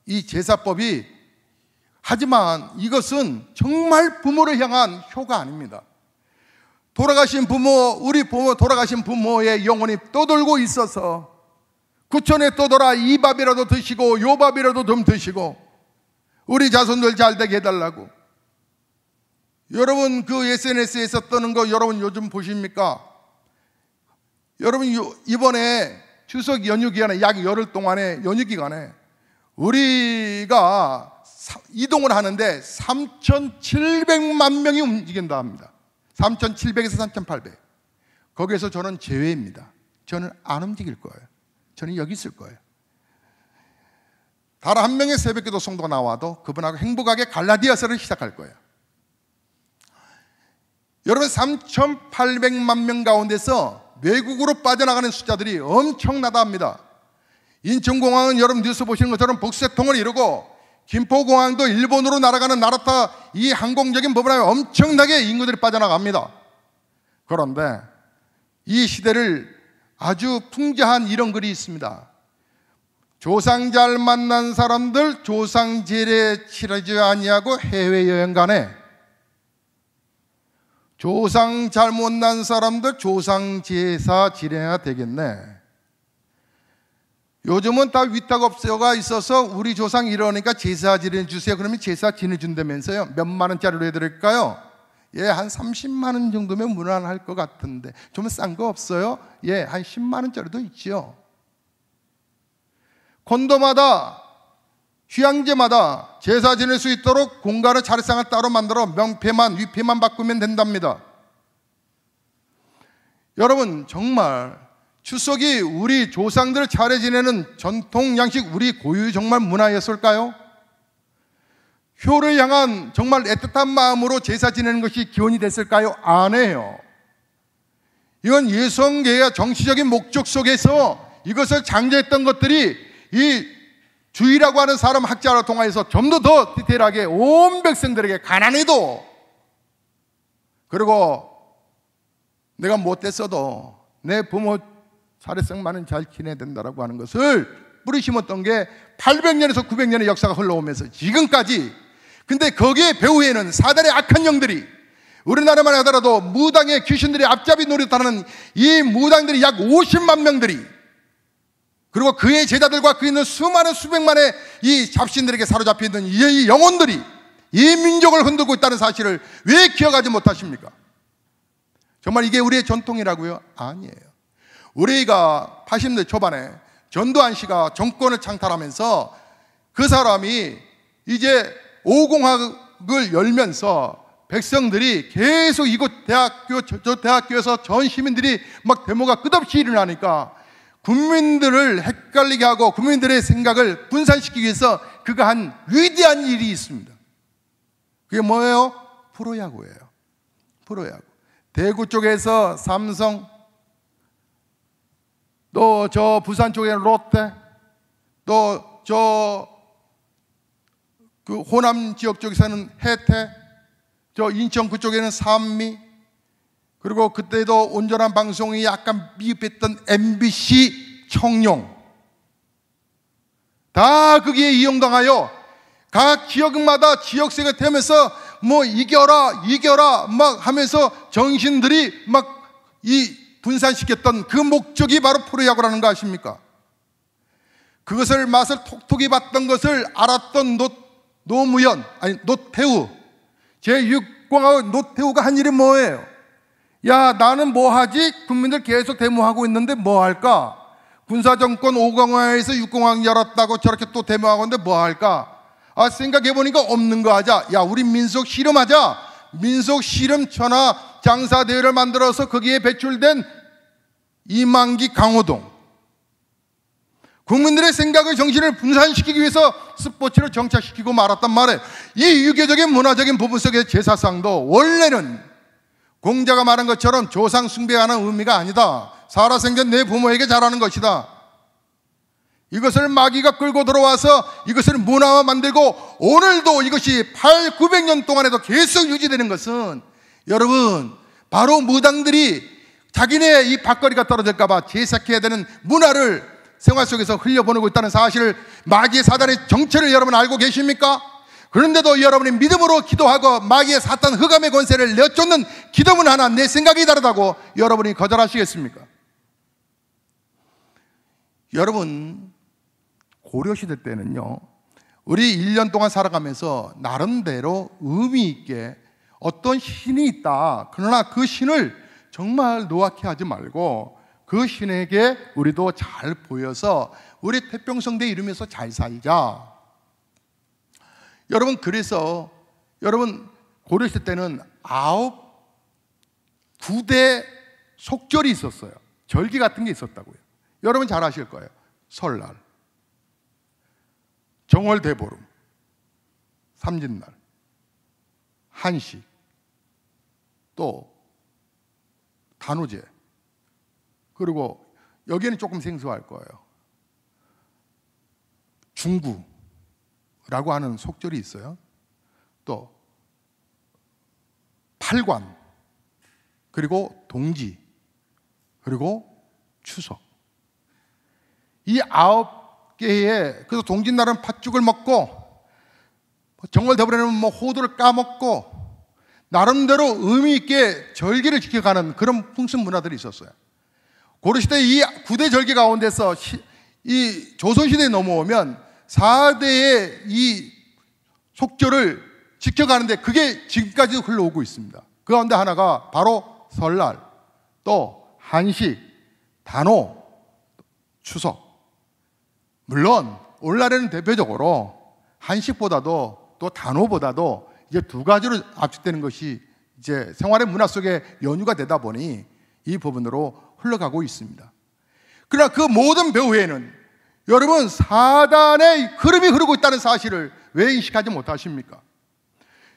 이 제사법이, 하지만 이것은 정말 부모를 향한 효가 아닙니다. 돌아가신 부모, 우리 부모, 돌아가신 부모의 영혼이 떠돌고 있어서 구천에 떠돌아 이 밥이라도 드시고 요 밥이라도 좀 드시고 우리 자손들 잘 되게 해달라고. 여러분 그 SNS에서 뜨는 거 여러분 요즘 보십니까? 여러분 이번에 추석 연휴 기간에 약 열흘 동안에 연휴 기간에 우리가 이동을 하는데 3,700만 명이 움직인다 합니다. 3,700에서 3,800. 거기에서 저는 제외입니다. 저는 안 움직일 거예요. 저는 여기 있을 거예요. 단 한 명의 새벽기도 성도가 나와도 그분하고 행복하게 갈라디아서를 시작할 거예요. 여러분 3,800만 명 가운데서 외국으로 빠져나가는 숫자들이 엄청나다 합니다. 인천공항은 여러분 뉴스 보시는 것처럼 북새통을 이루고 김포공항도 일본으로 날아가는 나라타 이 항공적인 부분에 엄청나게 인구들이 빠져나갑니다. 그런데 이 시대를 아주 풍자한 이런 글이 있습니다. 조상 잘 만난 사람들 조상 제례 치르지 아니하고 해외여행 가네. 조상 잘 못난 사람들 조상 제사 지내야 되겠네. 요즘은 다 위탁업소가 있어서 우리 조상 이러니까 제사 지내주세요. 그러면 제사 지내준다면서요. 몇만 원짜리로 해드릴까요? 예, 한 30만 원 정도면 무난할 것 같은데 좀 싼 거 없어요? 예, 한 10만 원짜리도 있지요. 콘도마다 휴양지마다 제사 지낼 수 있도록 공간을 차례상을 따로 만들어 명패만 위패만 바꾸면 된답니다. 여러분 정말 추석이 우리 조상들 차례 지내는 전통 양식 우리 고유 정말 문화였을까요? 효를 향한 정말 애틋한 마음으로 제사 지내는 것이 기원이 됐을까요? 아니에요. 이건 예성계의 정치적인 목적 속에서 이것을 창조했던 것들이 이 주의라고 하는 사람 학자를 통해서 좀 더 디테일하게 온 백성들에게 가난해도, 그리고 내가 못됐어도 내 부모 차례상만은 잘 지내야 된다라고 하는 것을 뿌리 심었던 게 800년에서 900년의 역사가 흘러오면서 지금까지. 근데 거기에 배후에는 사단의 악한 영들이, 우리나라만 하더라도 무당의 귀신들이 앞잡이 노릇하는 이 무당들이 약 50만 명들이, 그리고 그의 제자들과 그 있는 수많은 수백만의 이 잡신들에게 사로잡혀 있는 이 영혼들이 이 민족을 흔들고 있다는 사실을 왜 기억하지 못하십니까? 정말 이게 우리의 전통이라고요? 아니에요. 우리가 80년대 초반에 전두환 씨가 정권을 창탈하면서 그 사람이 이제 오공학을 열면서 백성들이 계속 이곳 대학교 저 대학교에서 전 시민들이 막 데모가 끝없이 일어나니까 국민들을 헷갈리게 하고 국민들의 생각을 분산시키기 위해서 그가 한 위대한 일이 있습니다. 그게 뭐예요? 프로야구예요. 프로야구. 대구 쪽에서 삼성, 또 저 부산 쪽에는 롯데, 또 저 그 호남 지역 쪽에서는 해태, 저 인천 그쪽에는 산미, 그리고 그때도 온전한 방송이 약간 미흡했던 MBC 청룡, 다 거기에 이용당하여 각 지역마다 지역세가 되면서 뭐 이겨라 막 하면서 정신들이 막 이 분산시켰던 그 목적이 바로 프로야구라는 거 아십니까? 그것을 맛을 톡톡히 봤던 것을 알았던 노태우 제6공화국 노태우가 한 일이 뭐예요? 야, 나는 뭐 하지? 국민들 계속 데모하고 있는데 뭐 할까? 군사정권 5공항에서 6공항 열었다고 저렇게 또 데모하고 있는데 뭐 할까? 생각해보니까 없는 거 하자. 야, 우리 민속 씨름하자. 민속 씨름 천하 장사대회를 만들어서 거기에 배출된 이만기, 강호동, 국민들의 생각을, 정신을 분산시키기 위해서 스포츠를 정착시키고 말았단 말이에요. 이 유교적인 문화적인 부분 속의 제사상도 원래는 공자가 말한 것처럼 조상 숭배하는 의미가 아니다. 살아생전 내 부모에게 잘하는 것이다. 이것을 마귀가 끌고 들어와서 이것을 문화화 만들고 오늘도 이것이 800~900년 동안에도 계속 유지되는 것은 여러분 바로 무당들이 자기네 이 밥거리가 떨어질까 봐 제삭해야 되는 문화를 생활 속에서 흘려보내고 있다는 사실을, 마귀의 사단의 정체를 여러분 알고 계십니까? 그런데도 여러분이 믿음으로 기도하고 마귀의 사탄 흑암의 권세를 내쫓는 기도문 하나, 내 생각이 다르다고 여러분이 거절하시겠습니까? 여러분, 고려시대 때는요, 우리 1년 동안 살아가면서 나름대로 의미 있게 어떤 신이 있다. 그러나 그 신을 정말 노랗게 하지 말고 그 신에게 우리도 잘 보여서 우리 태평성대 이루면서 잘 살자. 여러분, 그래서 여러분 고려시대 때는 9대 속절이 있었어요. 절기 같은 게 있었다고요. 여러분 잘 아실 거예요. 설날, 정월대보름, 삼진날, 한식, 또 단오제, 그리고 여기에는 조금 생소할 거예요. 중구라고 하는 속절이 있어요. 또 팔관, 그리고 동지, 그리고 추석. 이 9개의, 그래서 동짓날은 팥죽을 먹고 정월대보름에는 뭐 호두를 까먹고 나름대로 의미 있게 절기를 지켜가는 그런 풍습 문화들이 있었어요. 고려시대 이 9대 절기 가운데서 이 조선시대에 넘어오면 4대의 이 속절을 지켜가는데 그게 지금까지도 흘러오고 있습니다. 그 가운데 하나가 바로 설날, 또 한식, 단오, 추석. 물론 오늘날에는 대표적으로 한식보다도 또 단오보다도 이제 두 가지로 압축되는 것이 이제 생활의 문화 속에 연유가 되다 보니 이 부분으로 흘러가고 있습니다. 그러나 그 모든 배후에는 여러분 사단의 흐름이 흐르고 있다는 사실을 왜 인식하지 못하십니까?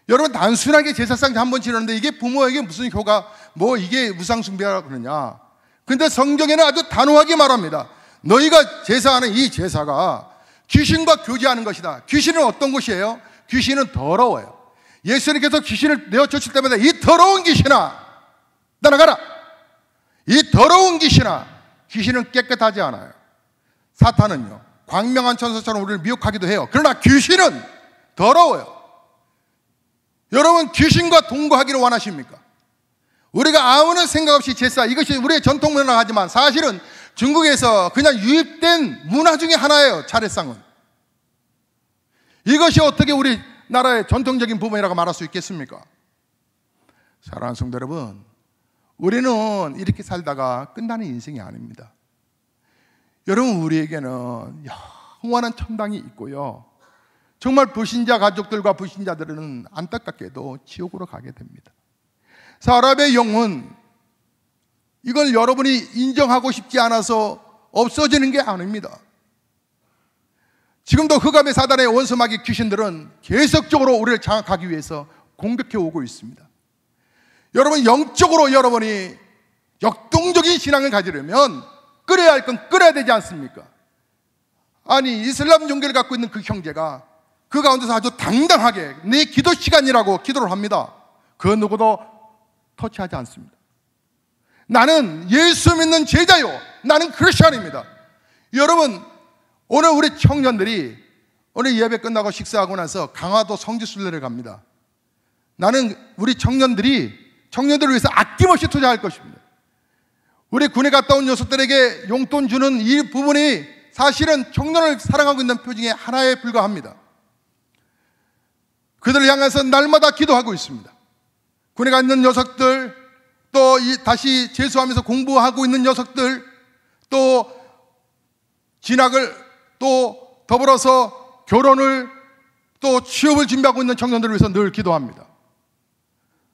여러분 단순하게 제사상 한번 치르는데 이게 부모에게 무슨 효가, 뭐 이게 무상숭배라 그러냐? 근데 성경에는 아주 단호하게 말합니다. 너희가 제사하는 이 제사가 귀신과 교제하는 것이다. 귀신은 어떤 것이에요? 귀신은 더러워요. 예수님께서 귀신을 내어쫓을 때마다 이 더러운 귀신아 떠나가라. 이 더러운 귀신아. 귀신은 깨끗하지 않아요. 사탄은요 광명한 천사처럼 우리를 미혹하기도 해요. 그러나 귀신은 더러워요. 여러분 귀신과 동거하기를 원하십니까? 우리가 아무런 생각 없이 제사, 이것이 우리의 전통 문화하지만 사실은 중국에서 그냥 유입된 문화 중에 하나예요. 차례상은. 이것이 어떻게 우리 나라의 전통적인 부분이라고 말할 수 있겠습니까? 사랑하는 성도 여러분, 우리는 이렇게 살다가 끝나는 인생이 아닙니다. 여러분 우리에게는 영원한 천당이 있고요, 정말 불신자 가족들과 불신자들은 안타깝게도 지옥으로 가게 됩니다. 사람의 영혼, 이걸 여러분이 인정하고 싶지 않아서 없어지는 게 아닙니다. 지금도 흑암의 사단의 원수마귀 귀신들은 계속적으로 우리를 장악하기 위해서 공격해 오고 있습니다. 여러분 영적으로 여러분이 역동적인 신앙을 가지려면 끓여야 할 건 끓여야 되지 않습니까? 아니 이슬람 종교를 갖고 있는 그 형제가 그 가운데서 아주 당당하게 내 기도 시간이라고 기도를 합니다. 그 누구도 터치하지 않습니다. 나는 예수 믿는 제자요, 나는 크리스천입니다. 여러분 오늘 우리 청년들이 오늘 예배 끝나고 식사하고 나서 강화도 성지순례를 갑니다. 나는 우리 청년들을 위해서 아낌없이 투자할 것입니다. 우리 군에 갔다 온 녀석들에게 용돈 주는 이 부분이 사실은 청년을 사랑하고 있는 표징의 하나에 불과합니다. 그들을 향해서 날마다 기도하고 있습니다. 군에 가 있는 녀석들, 또 다시 재수하면서 공부하고 있는 녀석들, 또 진학을 또 더불어서 결혼을 또 취업을 준비하고 있는 청년들을 위해서 늘 기도합니다.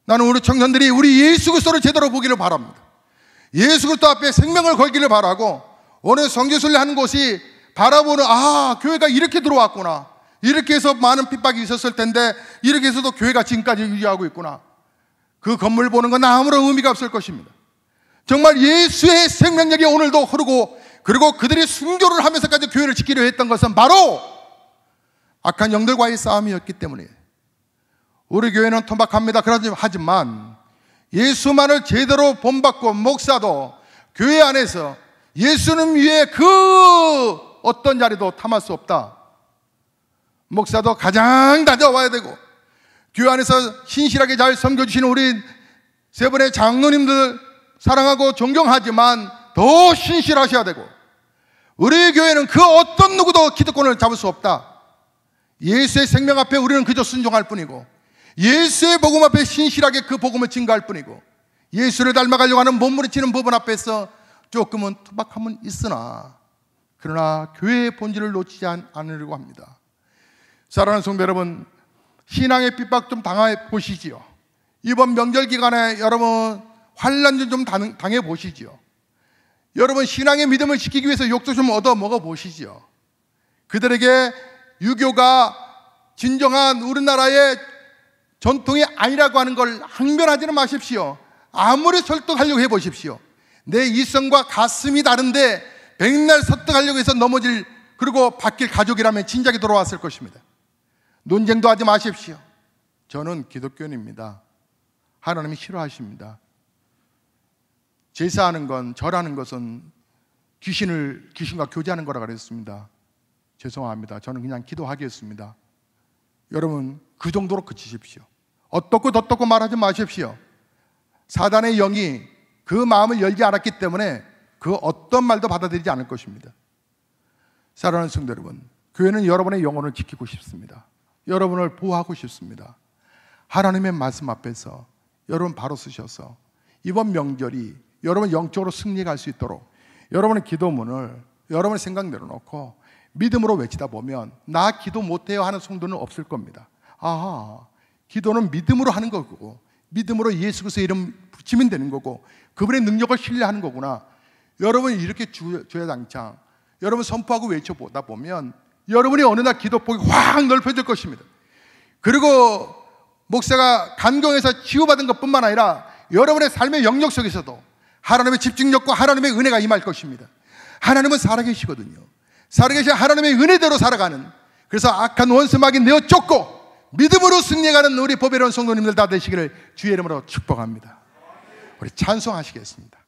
나는 우리 청년들이 우리 예수 그리스도를 제대로 보기를 바랍니다. 예수 그리스도 앞에 생명을 걸기를 바라고, 오늘 성교순례 하는 곳이 바라보는, 교회가 이렇게 들어왔구나, 이렇게 해서 많은 핍박이 있었을 텐데 이렇게 해서도 교회가 지금까지 유지하고 있구나, 그 건물 보는 건 아무런 의미가 없을 것입니다. 정말 예수의 생명력이 오늘도 흐르고, 그리고 그들이 순교를 하면서까지 교회를 지키려 했던 것은 바로 악한 영들과의 싸움이었기 때문에 우리 교회는 토박합니다. 하지만 예수만을 제대로 본받고 목사도 교회 안에서 예수님 위에 그 어떤 자리도 탐할 수 없다. 목사도 가장 다져와야 되고, 교회 안에서 신실하게 잘 섬겨주시는 우리 세 분의 장로님들 사랑하고 존경하지만 더 신실하셔야 되고, 우리 교회는 그 어떤 누구도 기득권을 잡을 수 없다. 예수의 생명 앞에 우리는 그저 순종할 뿐이고, 예수의 복음 앞에 신실하게 그 복음을 증거할 뿐이고, 예수를 닮아가려고 하는 몸부림치는 부분 앞에서 조금은 투박함은 있으나, 그러나 교회의 본질을 놓치지 않으려고 합니다. 사랑하는 성도 여러분, 신앙의 핍박 좀 당해 보시지요. 이번 명절 기간에 여러분 환난 좀 당해 보시지요. 여러분 신앙의 믿음을 지키기 위해서 욕도 좀 얻어 먹어 보시지요. 그들에게 유교가 진정한 우리나라의 전통이 아니라고 하는 걸 항변하지는 마십시오. 아무리 설득하려고 해보십시오. 내 이성과 가슴이 다른데 백날 설득하려고 해서 넘어질, 그리고 바뀔 가족이라면 진작에 돌아왔을 것입니다. 논쟁도 하지 마십시오. 저는 기독교인입니다. 하나님이 싫어하십니다. 제사하는 건, 절하는 것은 귀신과 교제하는 거라 그랬습니다. 죄송합니다. 저는 그냥 기도하겠습니다. 여러분 그 정도로 그치십시오. 어떻고 덧떻고 말하지 마십시오. 사단의 영이 그 마음을 열지 않았기 때문에 그 어떤 말도 받아들이지 않을 것입니다. 사랑하는 성도 여러분, 교회는 여러분의 영혼을 지키고 싶습니다. 여러분을 보호하고 싶습니다. 하나님의 말씀 앞에서 여러분 바로 서셔서 이번 명절이 여러분 영적으로 승리할 수 있도록 여러분의 기도문을 여러분의 생각 내려놓고 믿음으로 외치다 보면 나 기도 못해요 하는 성도는 없을 겁니다. 기도는 믿음으로 하는 거고, 믿음으로 예수 그리스도의 이름 붙이면 되는 거고, 그분의 능력을 신뢰하는 거구나. 여러분이 이렇게 주야장창 여러분 선포하고 외쳐보다 보면 여러분이 어느 날 기도폭이 확 넓혀질 것입니다. 그리고 목사가 간경에서 치유받은 것뿐만 아니라 여러분의 삶의 영역 속에서도 하나님의 집중력과 하나님의 은혜가 임할 것입니다. 하나님은 살아계시거든요. 살아계신 하나님의 은혜대로 살아가는, 그래서 악한 원수마귀 내어 쫓고 믿음으로 승리해가는 우리 보배로운 성도님들 다 되시기를 주의 이름으로 축복합니다. 우리 찬송하시겠습니다.